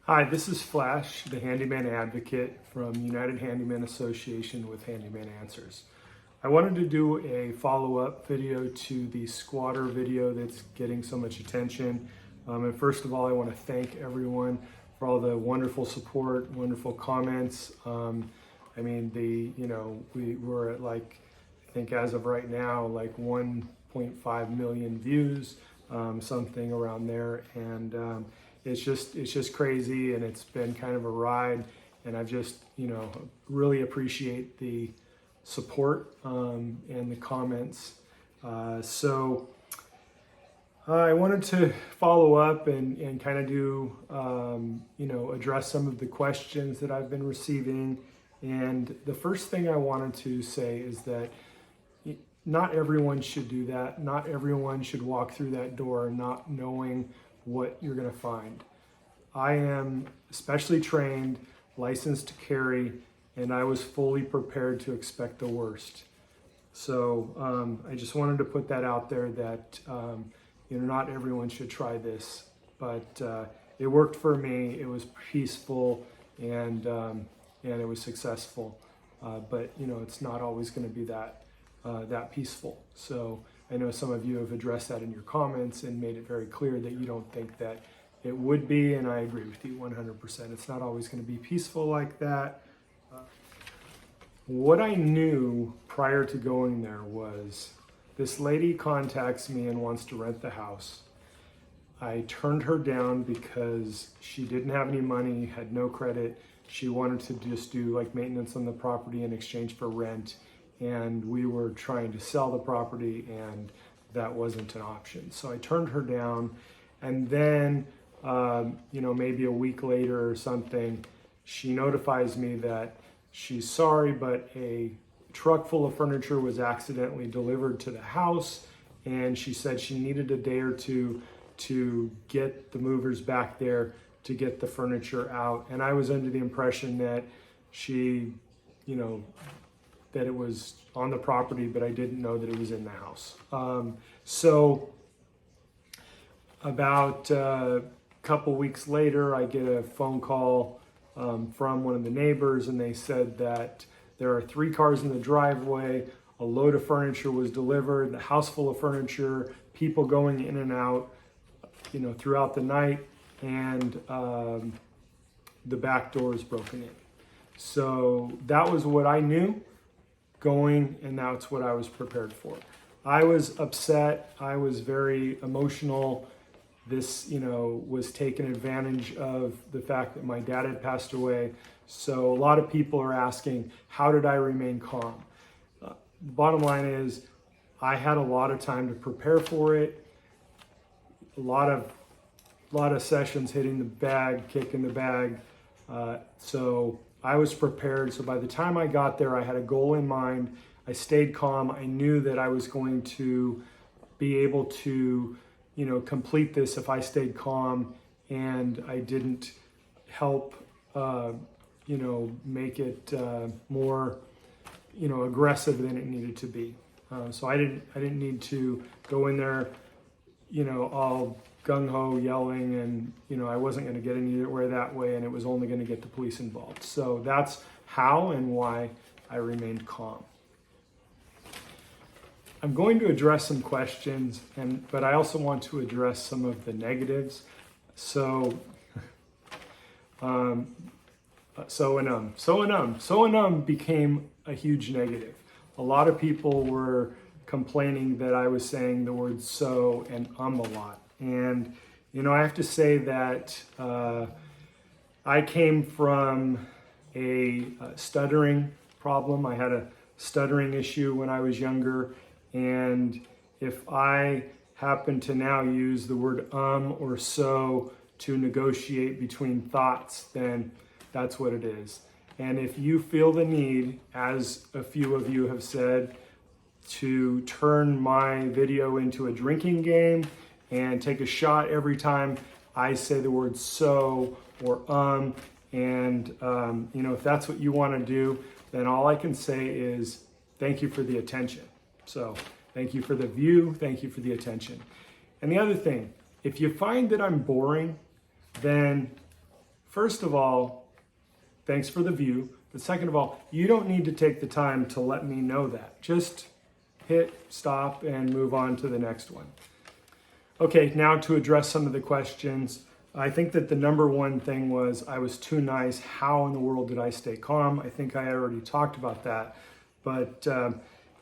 Hi, this is Flash, the Handyman Advocate from United Handyman Association with Handyman Answers. I wanted to do a follow-up video to the squatter video that's getting so much attention. And first of all, I want to thank everyone for all the wonderful support, wonderful comments. We were at I think as of right now, 1.5 million views, something around there. And it's just crazy, and it's been kind of a ride, and I've just really appreciate the support and the comments. So I wanted to follow up and kind of do address some of the questions that I've been receiving. And the first thing I wanted to say is that not everyone should do that. Not everyone should walk through that door not knowing what you're going to find. I am specially trained, licensed to carry, and I was fully prepared to expect the worst. So I just wanted to put that out there that not everyone should try this, but it worked for me. It was peaceful and it was successful. But it's not always going to be that peaceful. So I know some of you have addressed that in your comments and made it very clear that you don't think that it would be, and I agree with you 100%. It's not always going to be peaceful like that. What I knew prior to going there was this lady contacts me and wants to rent the house. I turned her down because she didn't have any money, had no credit. She wanted to just do maintenance on the property in exchange for rent. And we were trying to sell the property, and that wasn't an option. So I turned her down, and then, maybe a week later or something, she notifies me that she's sorry, but a truck full of furniture was accidentally delivered to the house, and she said she needed a day or two to get the movers back there to get the furniture out. And I was under the impression that she, that it was on the property, but I didn't know that it was in the house. So about a couple weeks later, I get a phone call from one of the neighbors, and they said that there are 3 cars in the driveway, a load of furniture was delivered, the house full of furniture, people going in and out, throughout the night, and the back door is broken in. So that was what I knew going, and that's what I was prepared for. I was upset. I was very emotional. This, was taken advantage of the fact that my dad had passed away. So a lot of people are asking, how did I remain calm? The bottom line is, I had a lot of time to prepare for it. A lot of sessions hitting the bag, kicking the bag. So I was prepared. So by the time I got there, I had a goal in mind. I stayed calm. I knew that I was going to be able to, complete this if I stayed calm and I didn't help, make it more, aggressive than it needed to be. So I didn't need to go in there, all gung-ho yelling, and I wasn't going to get anywhere that way, and it was only going to get the police involved. So that's how and why I remained calm. I'm going to address some questions, but I also want to address some of the negatives. So became a huge negative. A lot of people were complaining that I was saying the word so and a lot. And, I have to say that I came from a stuttering problem. I had a stuttering issue when I was younger. And if I happen to now use the word or so to negotiate between thoughts, then that's what it is. And if you feel the need, as a few of you have said, to turn my video into a drinking game and take a shot every time I say the word so or and if that's what you want to do, then all I can say is thank you for the attention. So thank you for the view, thank you for the attention. And the other thing, if you find that I'm boring, then first of all, thanks for the view. But second of all, you don't need to take the time to let me know that. Just hit stop and move on to the next one. Okay, now to address some of the questions. I think that the number one thing was I was too nice. How in the world did I stay calm? I think I already talked about that. But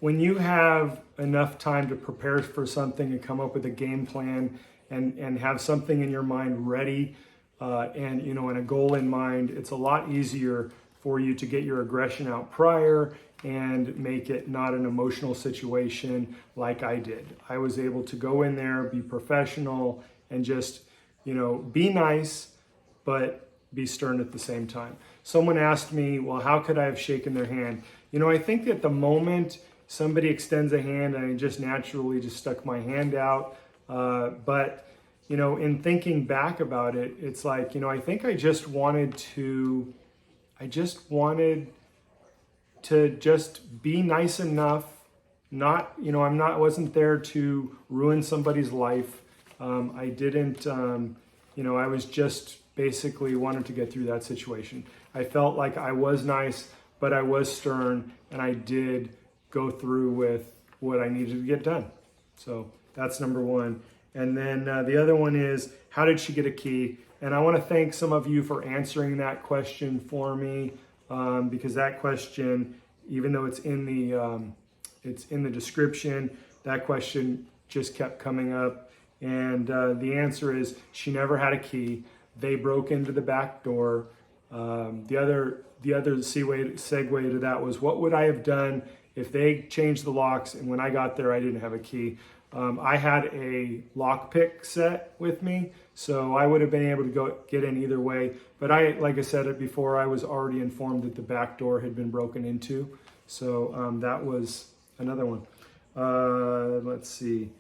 when you have enough time to prepare for something and come up with a game plan and have something in your mind ready and a goal in mind, it's a lot easier for you to get your aggression out prior and make it not an emotional situation like I did. I was able to go in there, be professional, and just, be nice, but be stern at the same time. Someone asked me, well, how could I have shaken their hand? I think that the moment somebody extends a hand, I just naturally just stuck my hand out. But in thinking back about it, it's like, I think I just wanted to just be nice enough. Wasn't there to ruin somebody's life. I didn't, I was just basically wanted to get through that situation. I felt like I was nice, but I was stern, and I did go through with what I needed to get done. So that's number one. And then the other one is, how did she get a key? And I want to thank some of you for answering that question for me, because that question, even though it's in the description, that question just kept coming up. And the answer is, she never had a key. They broke into the back door. The other segue to that was, what would I have done if they changed the locks and when I got there I didn't have a key? I had a lockpick set with me, so I would have been able to get in either way. But like I said it before, I was already informed that the back door had been broken into. So that was another one. Let's see.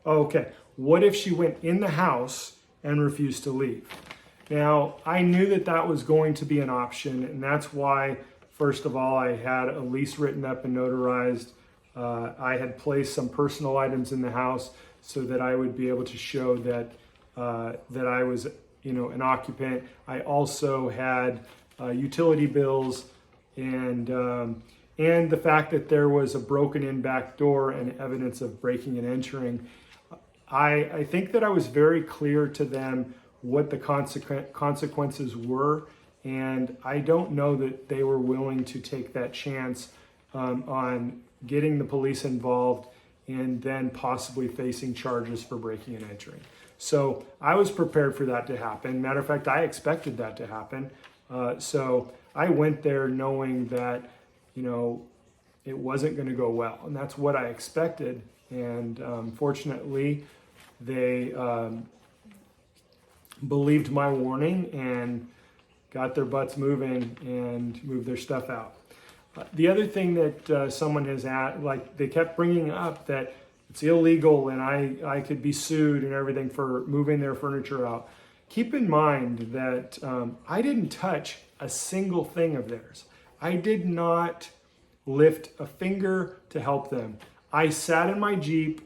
Okay. What if she went in the house and refused to leave? Now, I knew that was going to be an option, and that's why, first of all, I had a lease written up and notarized. I had placed some personal items in the house so that I would be able to show that I was, an occupant. I also had utility bills and the fact that there was a broken in back door and evidence of breaking and entering. I think that I was very clear to them what the consequences were, and I don't know that they were willing to take that chance on getting the police involved and then possibly facing charges for breaking and entering. So I was prepared for that to happen. Matter of fact, I expected that to happen. So I went there knowing that, it wasn't going to go well, and that's what I expected. And fortunately, they believed my warning and got their butts moving and moved their stuff out. The other thing that someone has they kept bringing up that it's illegal and I could be sued and everything for moving their furniture out. Keep in mind that I didn't touch a single thing of theirs. I did not lift a finger to help them. I sat in my Jeep,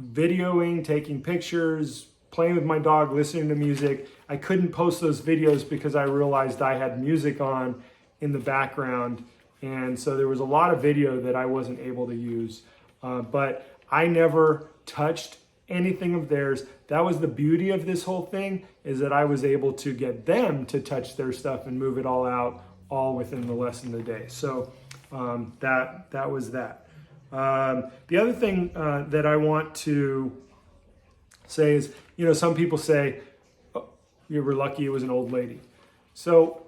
videoing, taking pictures, playing with my dog, listening to music. I couldn't post those videos because I realized I had music on in the background. And so there was a lot of video that I wasn't able to use. But I never touched anything of theirs. That was the beauty of this whole thing, is that I was able to get them to touch their stuff and move it all out, all within the less than a day. So that was that. The other thing that I want to say is, some people say, oh, you were lucky it was an old lady. So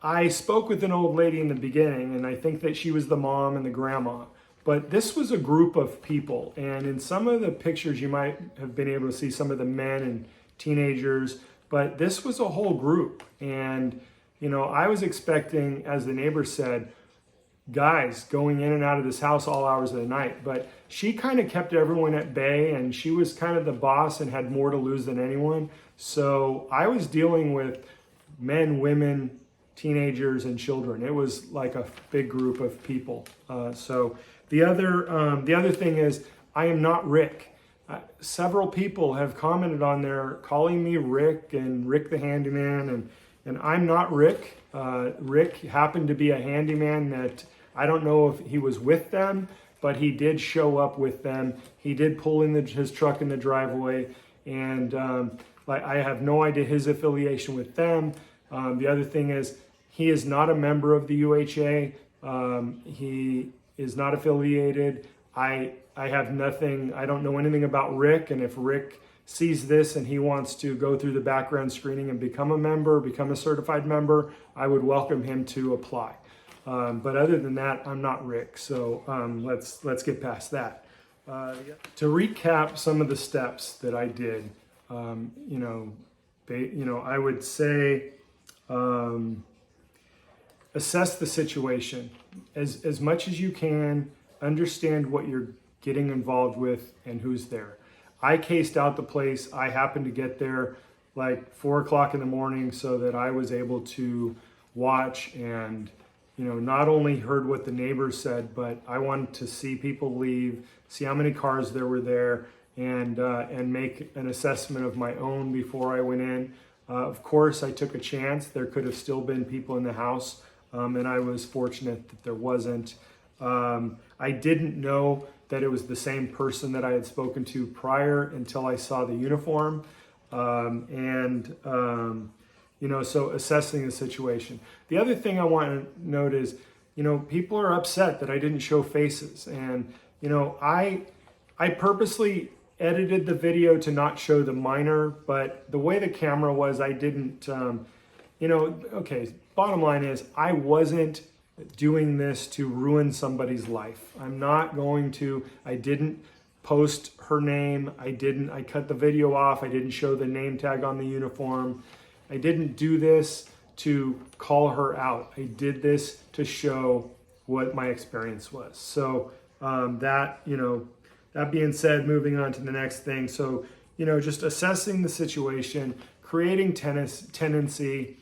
I spoke with an old lady in the beginning, and I think that she was the mom and the grandma. But this was a group of people, and in some of the pictures you might have been able to see some of the men and teenagers, but this was a whole group. And, I was expecting, as the neighbor said, guys going in and out of this house all hours of the night. But she kind of kept everyone at bay, and she was kind of the boss and had more to lose than anyone. So I was dealing with men, women, teenagers, and children. It was like a big group of people. So the other thing is, I am not Rick. several people have commented on there calling me Rick and Rick the handyman, and I'm not Rick. Rick happened to be a handyman that I don't know if he was with them, but he did show up with them. He did pull in his truck in the driveway, and I have no idea his affiliation with them. The other thing is, he is not a member of the UHA. He is not affiliated. I have nothing, I don't know anything about Rick, and if Rick sees this and he wants to go through the background screening and become a member, become a certified member, I would welcome him to apply. But other than that, I'm not Rick, so let's get past that. To recap some of the steps that I did, I would say assess the situation as much as you can. Understand what you're getting involved with and who's there. I cased out the place. I happened to get there like 4 o'clock in the morning so that I was able to watch and, not only heard what the neighbors said, but I wanted to see people leave, see how many cars there were there, and make an assessment of my own before I went in. Of course, I took a chance. There could have still been people in the house, and I was fortunate that there wasn't. I didn't know that it was the same person that I had spoken to prior until I saw the uniform. So assessing the situation. The other thing I want to note is, people are upset that I didn't show faces. And, I purposely edited the video to not show the minor, but the way the camera was, I didn't, okay, bottom line is I wasn't doing this to ruin somebody's life. I didn't post her name. I cut the video off. I didn't show the name tag on the uniform. I didn't do this to call her out. I did this to show what my experience was. So that being said, moving on to the next thing. So, just assessing the situation, creating tenancy,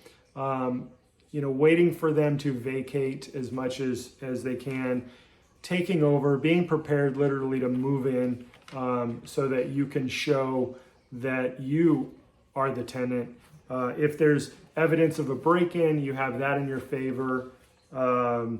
waiting for them to vacate as much as they can, taking over, being prepared literally to move in so that you can show that you are the tenant. If there's evidence of a break-in, you have that in your favor. I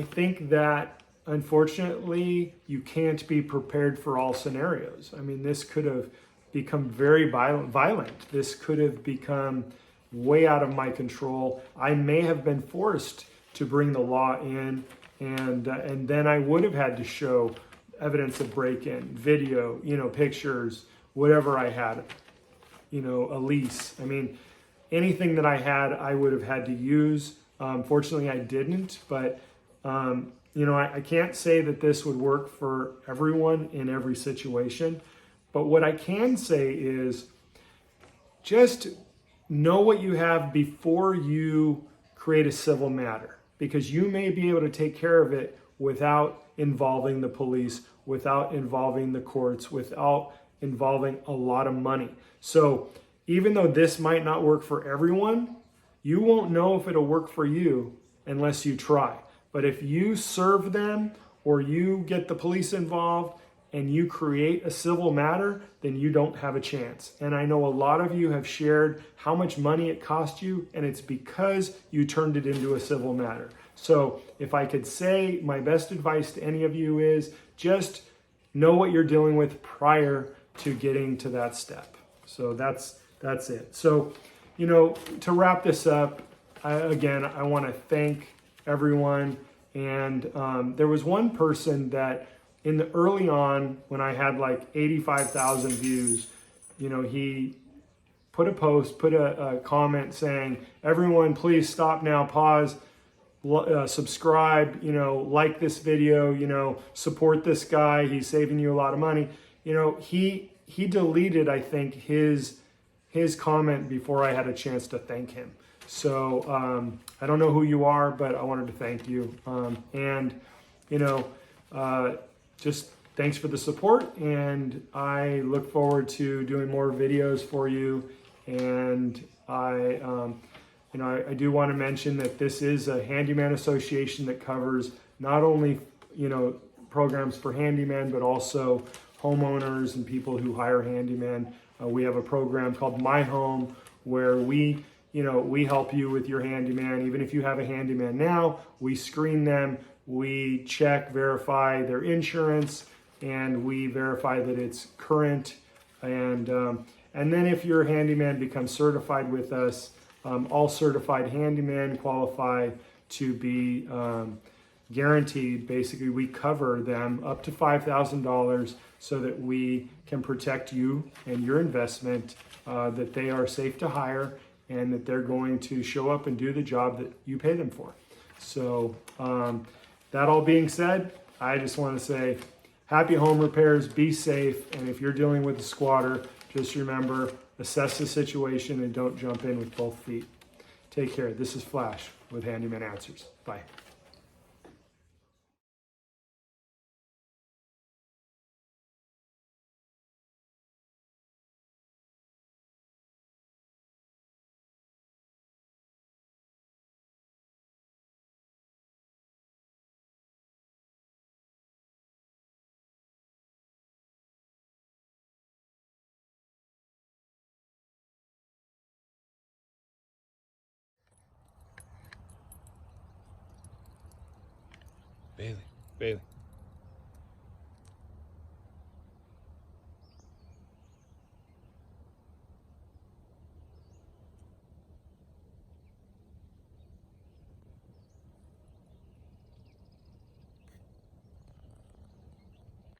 think that unfortunately you can't be prepared for all scenarios. I mean, this could have become very violent. This could have become way out of my control. I may have been forced to bring the law in, and then I would have had to show evidence of break-in, video, pictures, whatever I had, a lease. I mean, anything that I had, I would have had to use. Fortunately, I didn't, but I can't say that this would work for everyone in every situation. But what I can say is just know what you have before you create a civil matter, because you may be able to take care of it without involving the police, without involving the courts, without involving a lot of money. So even though this might not work for everyone, you won't know if it'll work for you unless you try. But if you serve them or you get the police involved and you create a civil matter, then you don't have a chance. And I know a lot of you have shared how much money it cost you, and it's because you turned it into a civil matter. So if I could say my best advice to any of you is just know what you're dealing with prior to getting to that step. So that's it. So, to wrap this up, I want to thank everyone. And there was one person that in the early on, when I had like 85,000 views, he put a post, put a comment saying, everyone, please stop now, pause, subscribe, like this video, support this guy. He's saving you a lot of money. He deleted, I think, his comment before I had a chance to thank him. So I don't know who you are, but I wanted to thank you. Just thanks for the support, and I look forward to doing more videos for you. And I do want to mention that this is a handyman association that covers not only, programs for handymen, but also homeowners and people who hire handymen. We have a program called My Home where we help you with your handyman. Even if you have a handyman now, we screen them, we check, verify their insurance, and we verify that it's current. And then if your handyman becomes certified with us, all certified handymen qualify to be guaranteed. Basically, we cover them up to $5,000 so that we can protect you and your investment, that they are safe to hire and that they're going to show up and do the job that you pay them for. So that all being said, I just want to say happy home repairs, be safe, and if you're dealing with a squatter, just remember, assess the situation and don't jump in with both feet. Take care. This is Flash with Handyman Answers. Bye. Bailey, Bailey.